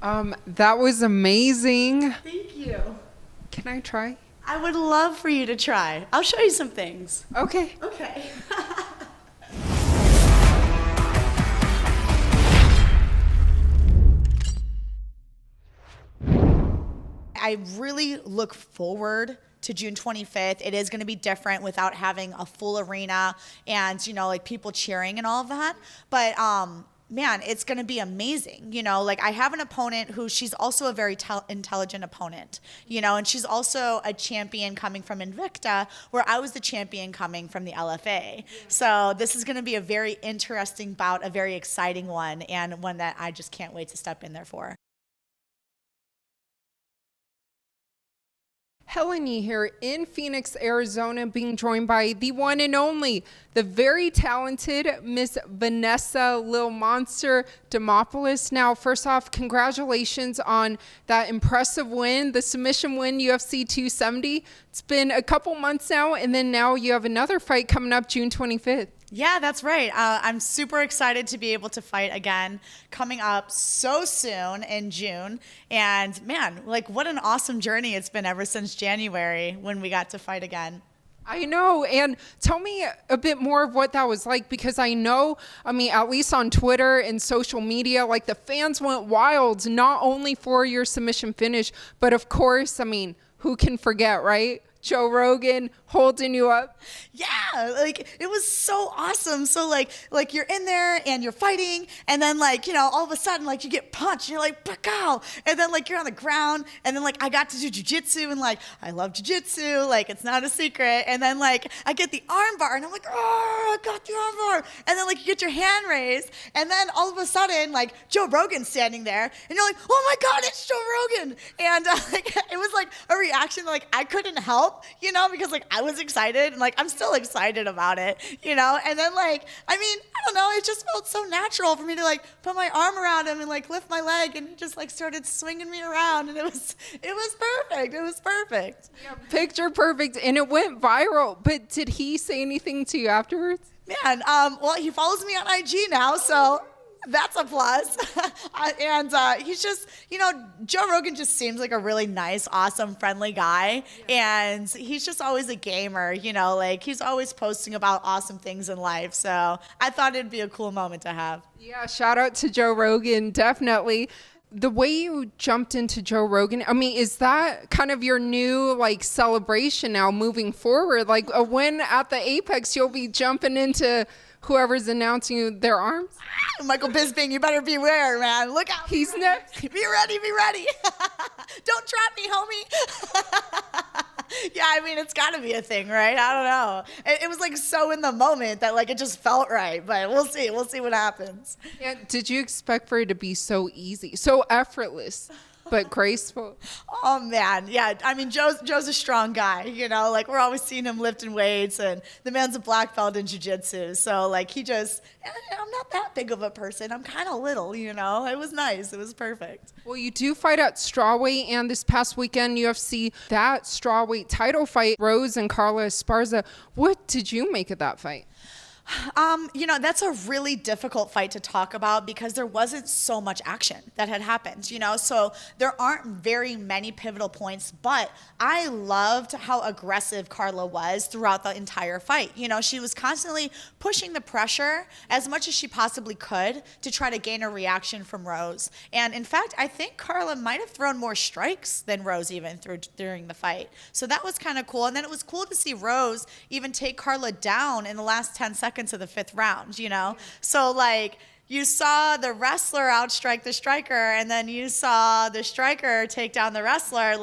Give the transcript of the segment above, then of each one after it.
That was amazing. Thank you. Can I try? I would love for you to try. I'll show you some things. Okay. Okay. I really look forward to June 25th. It is going to be different without having a full arena and, like people cheering and all of that. But, man, it's going to be amazing. Like I have an opponent who she's also a very intelligent opponent, and she's also a champion coming from Invicta, where I was the champion coming from the LFA. So this is going to be a very interesting bout, a very exciting one, and one that I just can't wait to step in there for. Helen Yee here in Phoenix, Arizona, being joined by the one and only, the very talented Miss Vanessa Lil Monster Demopoulos. Now, first off, congratulations on that impressive win, the submission win, UFC 270. It's been a couple months now, and then now you have another fight coming up June 25th. Yeah, that's right. I'm super excited to be able to fight again coming up so soon in June. And man, like what an awesome journey it's been ever since January when we got to fight again. I know. And tell me a bit more of what that was like, because I know, at least on Twitter and social media, like the fans went wild, not only for your submission finish, but of course, who can forget, right? Joe Rogan holding you up. Yeah, like it was so awesome. So like you're in there and you're fighting, and then all of a sudden you get punched, and you're like, "Pow!" And then you're on the ground, and then I got to do jiu-jitsu, and I love jiu-jitsu, it's not a secret. And then I get the arm bar, and I'm like, "Oh, I got the arm bar!" And then you get your hand raised, and then all of a sudden Joe Rogan's standing there, and you're like, "Oh my God, it's Joe Rogan!" And it was a reaction I couldn't help. Because I was excited and I'm still excited about it, and then I don't know, it just felt so natural for me to put my arm around him and lift my leg, and he just started swinging me around, and it was perfect. It was perfect. Yeah, picture perfect, and it went viral. But did he say anything to you afterwards? Man, well, he follows me on IG now, so that's a plus. And he's just, Joe Rogan just seems like a really nice, awesome, friendly guy. And he's just always a gamer, he's always posting about awesome things in life. So I thought it'd be a cool moment to have. Yeah, shout out to Joe Rogan, definitely. The way you jumped into Joe Rogan, is that kind of your new celebration now moving forward? A win at the Apex, you'll be jumping into whoever's announcing you their arms? Michael Bisping, you better beware, man. Look out. He's next. Be ready. Don't trap me, homie. Yeah, it's got to be a thing, right? I don't know. It was so in the moment that it just felt right, but we'll see. We'll see what happens. Yeah, did you expect for it to be so easy, so effortless? But graceful. Oh, man. Yeah. Joe's a strong guy, we're always seeing him lifting weights, and the man's a black belt in jiu-jitsu. So I'm not that big of a person. I'm kind of little, it was nice. It was perfect. Well, you do fight at strawweight, and this past weekend, UFC, that strawweight title fight, Rose and Carla Esparza. What did you make of that fight? That's a really difficult fight to talk about because there wasn't so much action that had happened, so there aren't very many pivotal points, but I loved how aggressive Carla was throughout the entire fight. She was constantly pushing the pressure as much as she possibly could to try to gain a reaction from Rose. And in fact, I think Carla might have thrown more strikes than Rose even during the fight. So that was kind of cool. And then it was cool to see Rose even take Carla down in the last 10 seconds of the fifth round, So you saw the wrestler outstrike the striker, and then you saw the striker take down the wrestler.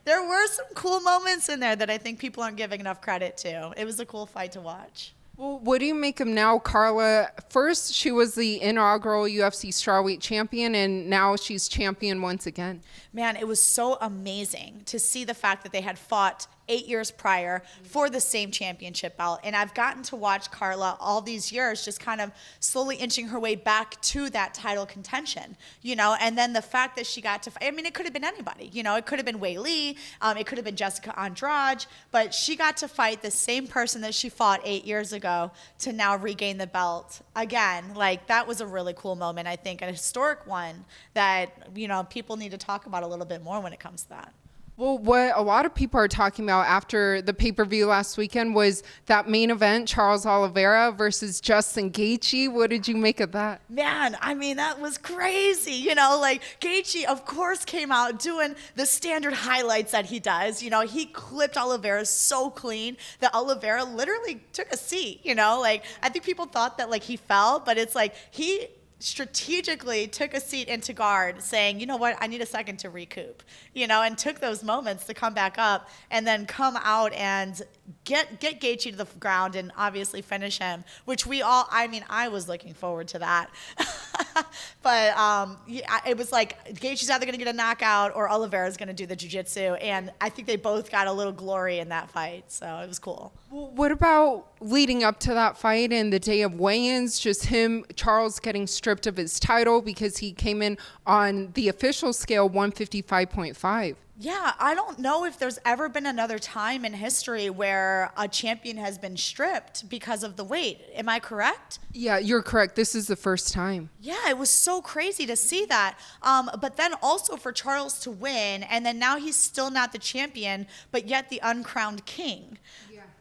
There were some cool moments in there that I think people aren't giving enough credit to. It was a cool fight to watch. Well, what do you make of now, Carla? First, she was the inaugural UFC strawweight champion, and now she's champion once again. Man, it was so amazing to see the fact that they had fought 8 years prior for the same championship belt. And I've gotten to watch Carla all these years just kind of slowly inching her way back to that title contention, and then the fact that she got to fight, I mean, it could have been anybody, it could have been Wei Li, it could have been Jessica Andrade, but she got to fight the same person that she fought 8 years ago to now regain the belt again. Like, that was a really cool moment, I think, a historic one that, people need to talk about a little bit more when it comes to that. Well, what a lot of people are talking about after the pay-per-view last weekend was that main event, Charles Oliveira versus Justin Gaethje. What did you make of that? Man, I mean, that was crazy. Gaethje, of course, came out doing the standard highlights that he does. He clipped Oliveira so clean that Oliveira literally took a seat. I think people thought that, he fell, but it's like he strategically took a seat into guard saying, you know what, I need a second to recoup, and took those moments to come back up and then come out and get Gaethje to the ground and obviously finish him, which I was looking forward to that. But it was like Gaethje's either going to get a knockout or Oliveira's going to do the jiu-jitsu, and I think they both got a little glory in that fight, so it was cool. Well, what about leading up to that fight and the day of weigh-ins, just Charles getting stripped of his title because he came in on the official scale 155.5? Yeah, I don't know if there's ever been another time in history where a champion has been stripped because of the weight. Am I correct? Yeah, you're correct. This is the first time. Yeah, it was so crazy to see that. But then also for Charles to win, and then now he's still not the champion, but yet the uncrowned king.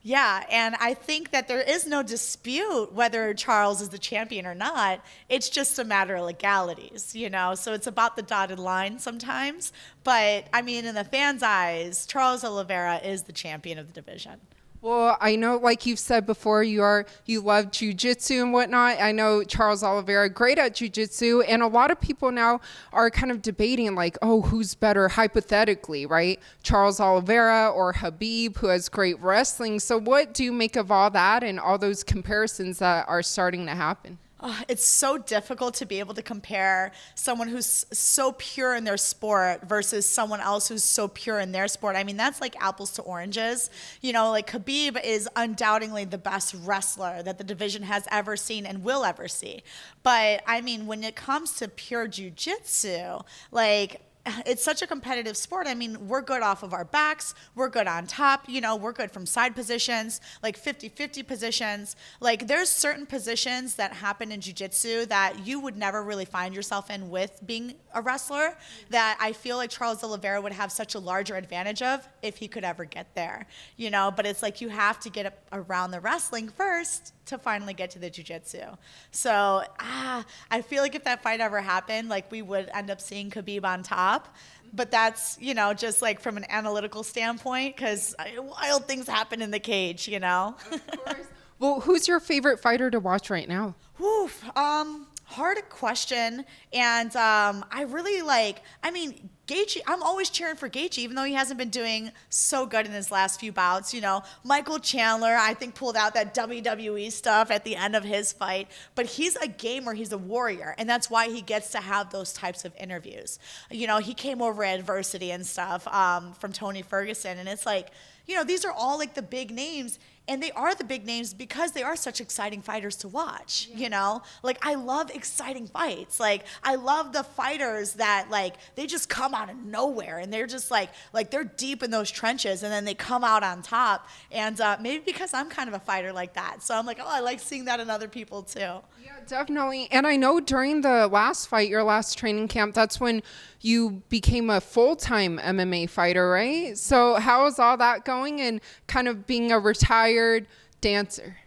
Yeah, and I think that there is no dispute whether Charles is the champion or not. It's just a matter of legalities, So it's about the dotted line sometimes. But, I mean, in the fans' eyes, Charles Oliveira is the champion of the division. Well, I know, like you've said before, you love jiu-jitsu and whatnot. I know Charles Oliveira, great at jiu-jitsu, and a lot of people now are kind of debating, who's better hypothetically, right? Charles Oliveira or Khabib, who has great wrestling. So what do you make of all that and all those comparisons that are starting to happen? It's so difficult to be able to compare someone who's so pure in their sport versus someone else who's so pure in their sport. I mean, that's like apples to oranges. Khabib is undoubtedly the best wrestler that the division has ever seen and will ever see. But, I mean, when it comes to pure jiu-jitsu, it's such a competitive sport. I mean, we're good off of our backs. We're good on top. We're good from side positions, 50-50 positions. There's certain positions that happen in jiu-jitsu that you would never really find yourself in with being a wrestler that I feel like Charles Oliveira would have such a larger advantage of if he could ever get there. But it's like you have to get around the wrestling first to finally get to the jiu-jitsu. So I feel like if that fight ever happened, we would end up seeing Khabib on top. But that's, just from an analytical standpoint, because wild things happen in the cage, Of course. Well, who's your favorite fighter to watch right now? Hard question. And I really Gaethje, I'm always cheering for Gaethje, even though he hasn't been doing so good in his last few bouts. Michael Chandler, I think, pulled out that WWE stuff at the end of his fight. But he's a gamer. He's a warrior. And that's why he gets to have those types of interviews. He came over adversity and stuff from Tony Ferguson. And it's these are all the big names. And they are the big names because they are such exciting fighters to watch, I love exciting fights. I love the fighters that, they just come out of nowhere and they're just they're deep in those trenches and then they come out on top. And maybe because I'm kind of a fighter like that. So I'm I like seeing that in other people too. Yeah, definitely. And I know during the last fight, your last training camp, that's when you became a full-time MMA fighter, right? So how is all that going and kind of being a retired dancer?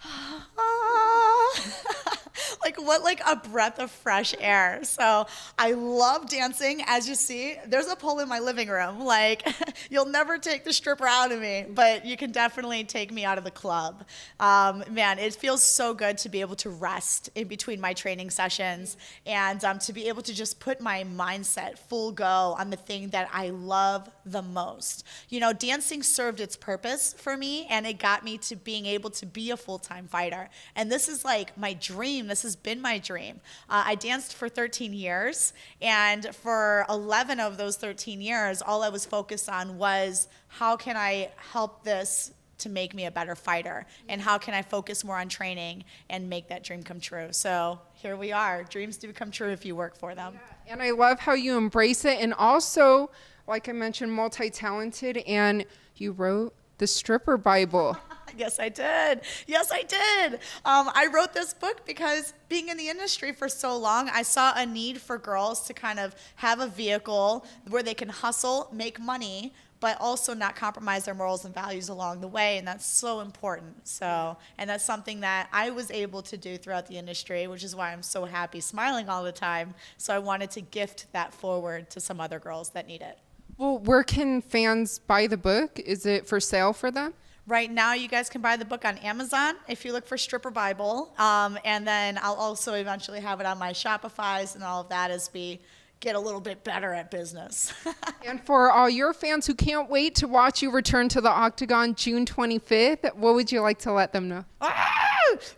What a breath of fresh air. So I love dancing. As you see, there's a pole in my living room. You'll never take the stripper out of me, but you can definitely take me out of the club. Man, it feels so good to be able to rest in between my training sessions and to be able to just put my mindset full go on the thing that I love the most. Dancing served its purpose for me, and it got me to being able to be a full-time fighter. And this is my dream. This is has been my dream. I danced for 13 years, and for 11 of those 13 years, all I was focused on was how can I help this to make me a better fighter, and how can I focus more on training and make that dream come true. So here we are. Dreams do come true if you work for them. Yeah. And I love how you embrace it, and also, like I mentioned, multi-talented, and you wrote the Stripper Bible. Yes, I did. Yes, I did. I wrote this book because being in the industry for so long, I saw a need for girls to kind of have a vehicle where they can hustle, make money, but also not compromise their morals and values along the way, and that's so important. So, and that's something that I was able to do throughout the industry, which is why I'm so happy, smiling all the time. So I wanted to gift that forward to some other girls that need it. Well, where can fans buy the book? Is it for sale for them? Right now, you guys can buy the book on Amazon if you look for Stripper Bible. And then I'll also eventually have it on my Shopifys and all of that as we get a little bit better at business. And for all your fans who can't wait to watch you return to the Octagon June 25th, what would you like to let them know?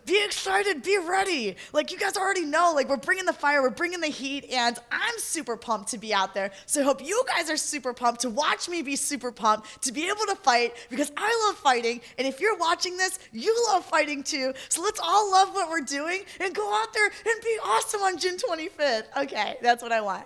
Be excited, be ready. Like, you guys already know, like, we're bringing the fire, we're bringing the heat, and I'm super pumped to be out there. So I hope you guys are super pumped to watch me be super pumped, to be able to fight, because I love fighting, and if you're watching this, you love fighting too. So let's all love what we're doing and go out there and be awesome on June 25th. Okay, that's what I want.